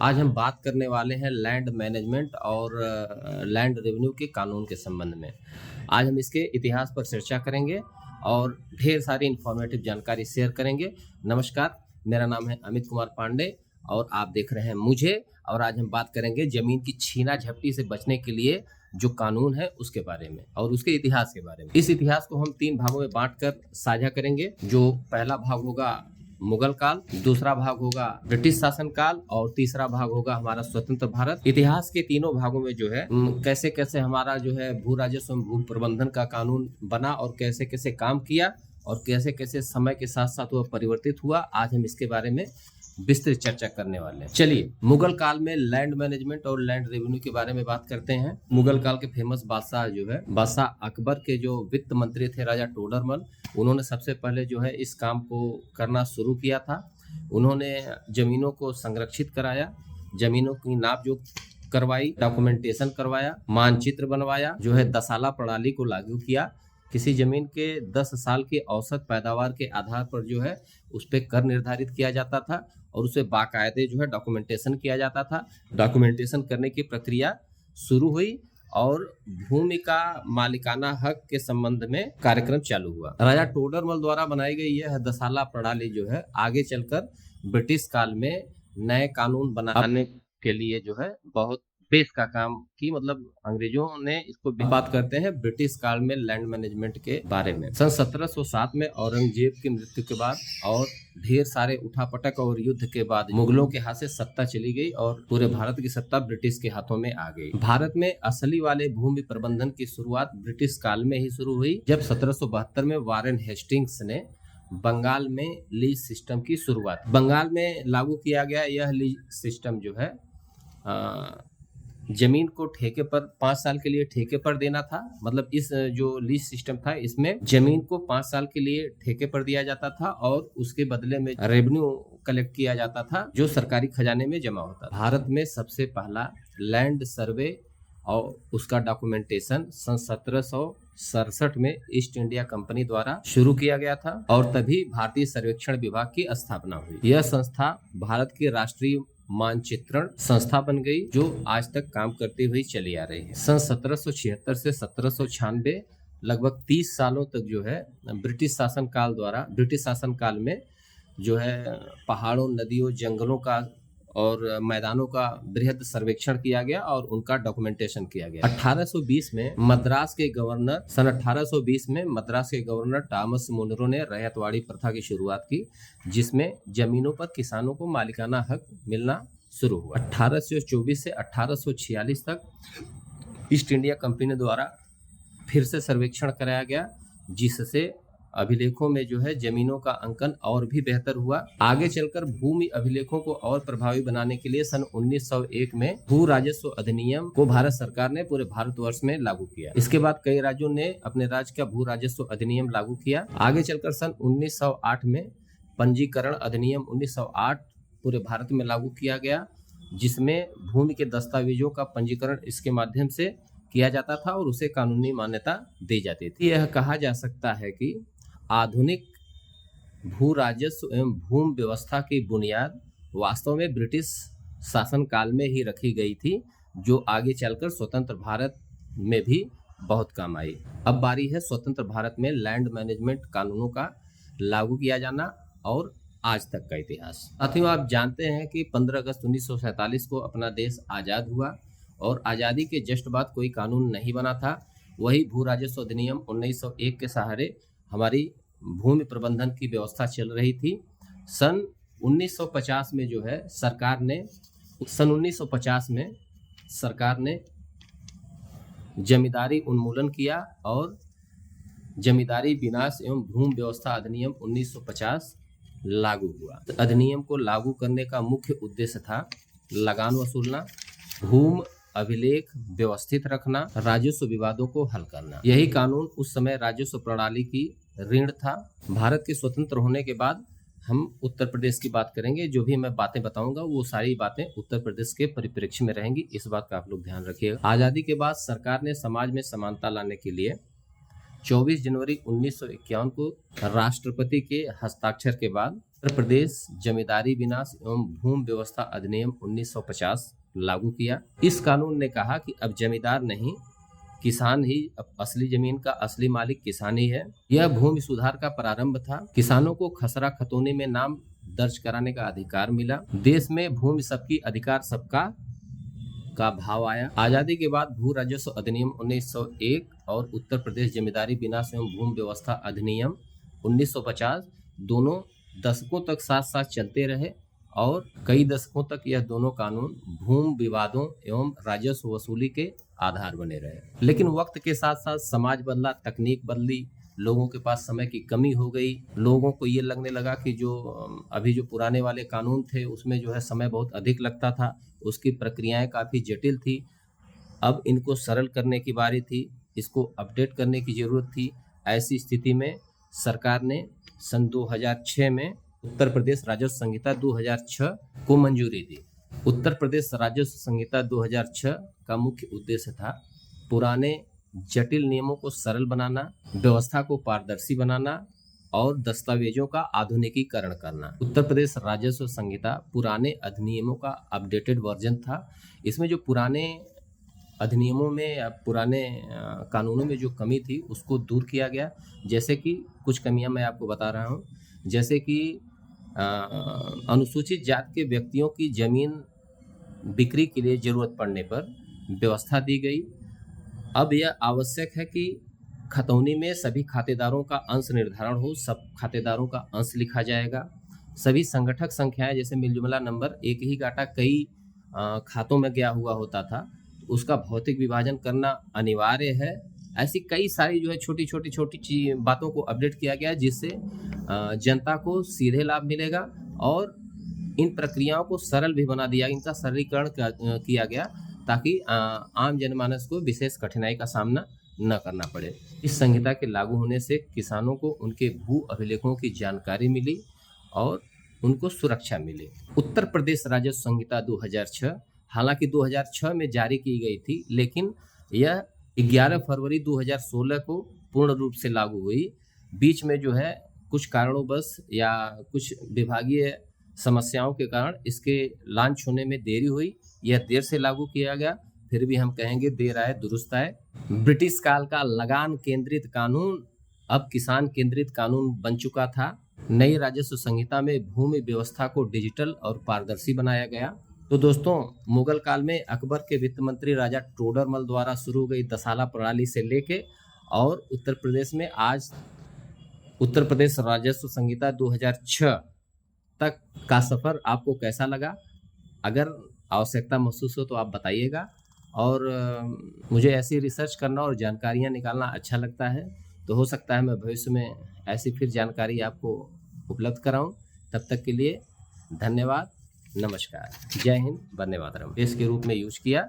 आज हम बात करने वाले हैं लैंड मैनेजमेंट और लैंड रेवेन्यू के कानून के संबंध में। आज हम इसके इतिहास पर चर्चा करेंगे और ढेर सारी इंफॉर्मेटिव जानकारी शेयर करेंगे। नमस्कार, मेरा नाम है अमित कुमार पांडे और आप देख रहे हैं मुझे। और आज हम बात करेंगे जमीन की छीना झपटी से बचने के लिए जो कानून है उसके बारे में और उसके इतिहास के बारे में। इस इतिहास को हम 3 भागों में बांटकर साझा करेंगे। जो पहला भाग होगा मुगल काल, दूसरा भाग होगा ब्रिटिश शासन काल और तीसरा भाग होगा हमारा स्वतंत्र भारत। इतिहास के तीनों भागों में जो है कैसे कैसे हमारा जो है भू राजस्व भू प्रबंधन का कानून बना और कैसे कैसे काम किया और कैसे कैसे समय के साथ साथ वह परिवर्तित हुआ, आज हम इसके बारे में विस्तृत चर्चा करने वाले हैं। चलिए, मुगल काल में लैंड मैनेजमेंट और लैंड रेवेन्यू के बारे में बात करते हैं। मुगल काल के फेमस बादशाह जो है बादशाह अकबर के जो वित्त मंत्री थे राजा टोडरमल, उन्होंने सबसे पहले जो है इस काम को करना शुरू किया था। उन्होंने जमीनों को संरक्षित कराया, जमीनों की नाप जोख करवाई, डॉक्यूमेंटेशन करवाया, मानचित्र बनवाया, जो है दसाला प्रणाली को लागू किया। किसी जमीन के 10 साल की औसत पैदावार के आधार पर जो है उस पर कर निर्धारित किया जाता था और उसे बाकायदे जो है डॉक्यूमेंटेशन किया जाता था। डॉक्यूमेंटेशन करने की प्रक्रिया शुरू हुई और भूमि का मालिकाना हक के संबंध में कार्यक्रम चालू हुआ। राजा टोडरमल द्वारा बनाई गई यह दसाला प्रणाली जो है आगे चलकर ब्रिटिश काल में नए कानून बनाने के लिए जो है बहुत बेस का काम की, मतलब अंग्रेजों ने इसको। बात करते हैं ब्रिटिश काल में लैंड मैनेजमेंट के बारे में। सन 1707 में औरंगजेब की मृत्यु के बाद और ढेर सारे उठापटक और युद्ध के बाद मुगलों के हाथ से सत्ता चली गई और पूरे भारत की सत्ता ब्रिटिश के हाथों में आ गई। भारत में असली वाले भूमि प्रबंधन की शुरुआत ब्रिटिश काल में ही शुरू हुई, जब 1772 में वारेन हेस्टिंग्स ने बंगाल में लीज सिस्टम की शुरुआत। बंगाल में लागू किया गया यह लीज सिस्टम जो है जमीन को ठेके पर 5 साल के लिए ठेके पर देना था। मतलब इस जो लीज सिस्टम था इसमें जमीन को 5 साल के लिए ठेके पर दिया जाता था और उसके बदले में रेवेन्यू कलेक्ट किया जाता था जो सरकारी खजाने में जमा होता था। भारत में सबसे पहला लैंड सर्वे और उसका डॉक्यूमेंटेशन सन 1767 में ईस्ट इंडिया कंपनी द्वारा शुरू किया गया था और तभी भारतीय सर्वेक्षण विभाग की स्थापना हुई। यह संस्था भारत की राष्ट्रीय मानचित्रण संस्था बन गई जो आज तक काम करती हुई चली आ रही है। सन 1776 से 1796 लगभग 30 सालों तक जो है ब्रिटिश शासन काल में जो है पहाड़ों, नदियों, जंगलों का और मैदानों का बृहद सर्वेक्षण किया गया और उनका डॉक्यूमेंटेशन किया गया। 1820 में मद्रास के गवर्नर टॉमस मुनरो ने रैयतवाड़ी प्रथा की शुरुआत की, जिसमें जमीनों पर किसानों को मालिकाना हक मिलना शुरू हुआ। 1824 से 1846 तक ईस्ट इंडिया कंपनी द्वारा फिर से सर्वेक्षण कराया गया, जिससे अभिलेखों में जो है जमीनों का अंकन और भी बेहतर हुआ। आगे चलकर भूमि अभिलेखों को और प्रभावी बनाने के लिए सन 1901 में भू राजस्व अधिनियम को भारत सरकार ने पूरे भारतवर्ष में लागू किया। इसके बाद कई राज्यों ने अपने राज्य का भू राजस्व अधिनियम लागू किया। आगे चलकर सन 1908 में पंजीकरण अधिनियम 1908 पूरे भारत में लागू किया गया, जिसमें भूमि के दस्तावेजों का पंजीकरण इसके माध्यम से किया जाता था और उसे कानूनी मान्यता दी जाती थी। यह कहा जा सकता है कि आधुनिक भू राजस्व एवं भूमि व्यवस्था की बुनियाद वास्तव में ब्रिटिश शासन काल में ही रखी गई थी, जो आगे चलकर स्वतंत्र भारत में भी बहुत काम आई। अब बारी है स्वतंत्र भारत में लैंड मैनेजमेंट कानूनों का लागू किया जाना और आज तक का इतिहास। साथियों, आप जानते हैं कि 15 अगस्त 1947 को अपना देश आज़ाद हुआ और आज़ादी के जस्ट बाद कोई कानून नहीं बना था। वही भू राजस्व अधिनियम 1901 के सहारे हमारी भूमि प्रबंधन की व्यवस्था चल रही थी। सन 1950 में जो है सरकार ने जमींदारी उन्मूलन किया और जमींदारी विनाश एवं भूमि व्यवस्था अधिनियम 1950 लागू हुआ। अधिनियम को लागू करने का मुख्य उद्देश्य था लगान वसूलना, भूमि अभिलेख व्यवस्थित रखना, राजस्व विवादों को हल करना। यही कानून उस समय राजस्व प्रणाली की ऋण था। भारत के स्वतंत्र होने के बाद हम उत्तर प्रदेश की बात करेंगे। जो भी मैं बातें बताऊंगा वो सारी बातें उत्तर प्रदेश के परिप्रेक्ष्य में रहेंगी, इस बात का आप लोग ध्यान रखिएगा। आज़ादी के बाद सरकार ने समाज में समानता लाने के लिए 24 जनवरी 1951 को राष्ट्रपति के हस्ताक्षर के बाद उत्तर प्रदेश जमींदारी विनाश एवं भूमि व्यवस्था अधिनियम 1950 लागू किया। इस कानून ने कहा कि अब जमींदार नहीं, किसान ही असली जमीन का असली मालिक किसान ही है। यह भूमि सुधार का प्रारंभ था। किसानों को खसरा खतौनी में नाम दर्ज कराने का अधिकार मिला। देश में भूमि सबकी अधिकार सबका का भाव आया। आजादी के बाद भू राजस्व अधिनियम 1901 और उत्तर प्रदेश जमींदारी विनाश एवं भूमि व्यवस्था अधिनियम 1950 दोनों दशकों तक साथ साथ चलते रहे और कई दशकों तक यह दोनों कानून भूमि विवादों एवं राजस्व वसूली के आधार बने रहे। लेकिन वक्त के साथ साथ समाज बदला, तकनीक बदली, लोगों के पास समय की कमी हो गई। लोगों को ये लगने लगा कि जो अभी जो पुराने वाले कानून थे उसमें जो है समय बहुत अधिक लगता था, उसकी प्रक्रियाएं काफ़ी जटिल थी। अब इनको सरल करने की बारी थी, इसको अपडेट करने की ज़रूरत थी। ऐसी स्थिति में सरकार ने सन 2006 में उत्तर प्रदेश राजस्व संहिता 2006 को मंजूरी दी। उत्तर प्रदेश राजस्व संहिता 2006 का मुख्य उद्देश्य था पुराने जटिल नियमों को सरल बनाना, व्यवस्था को पारदर्शी बनाना और दस्तावेजों का आधुनिकीकरण करना। उत्तर प्रदेश राजस्व संहिता पुराने अधिनियमों का अपडेटेड वर्जन था। इसमें जो पुराने अधिनियमों में या पुराने कानूनों में जो कमी थी उसको दूर किया गया। जैसे कि कुछ कमियां मैं आपको बता रहा हूं, जैसे कि अनुसूचित जाति के व्यक्तियों की जमीन बिक्री के लिए जरूरत पड़ने पर व्यवस्था दी गई। अब यह आवश्यक है कि खतौनी में सभी खातेदारों का अंश निर्धारण हो, सब खातेदारों का अंश लिखा जाएगा। सभी संगठक संख्याएं जैसे मिलजुमला नंबर एक ही गाटा कई खातों में गया हुआ होता था, उसका भौतिक विभाजन करना अनिवार्य है। ऐसी कई सारी जो है छोटी छोटी बातों को अपडेट किया गया जिससे जनता को सीधे लाभ मिलेगा और इन प्रक्रियाओं को सरल भी बना दिया, इनका सरलीकरण किया गया ताकि आम जनमानस को विशेष कठिनाई का सामना न करना पड़े। इस संहिता के लागू होने से किसानों को उनके भू अभिलेखों की जानकारी मिली और उनको सुरक्षा मिली। उत्तर प्रदेश राजस्व संहिता 2006 हालांकि 2006 में जारी की गई थी, लेकिन यह 11 फरवरी 2016 को पूर्ण रूप से लागू हुई। बीच में जो है कुछ कारणों या कुछ विभागीय समस्याओं के कारण इसके लॉन्च होने में देरी हुई। यह देर से लागू किया गया, फिर भी हम कहेंगे देर आए दुरुस्त आए। ब्रिटिश काल का लगान केंद्रित कानून अब किसान केंद्रित कानून बन चुका था। नई राजस्व संहिता में भूमि व्यवस्था को डिजिटल और पारदर्शी बनाया गया। तो दोस्तों, मुगल काल में अकबर के वित्त मंत्री राजा टोडरमल द्वारा शुरू गई दसाला प्रणाली से लेके और उत्तर प्रदेश में आज उत्तर प्रदेश राजस्व संहिता 2006 तक का सफर आपको कैसा लगा? अगर आवश्यकता महसूस हो तो आप बताइएगा। और मुझे ऐसी रिसर्च करना और जानकारियाँ निकालना अच्छा लगता है, तो हो सकता है मैं भविष्य में ऐसी फिर जानकारी आपको उपलब्ध कराऊं। तब तक के लिए धन्यवाद, नमस्कार, जय हिंद, वंदे मातरम। देश के रूप में यूज किया।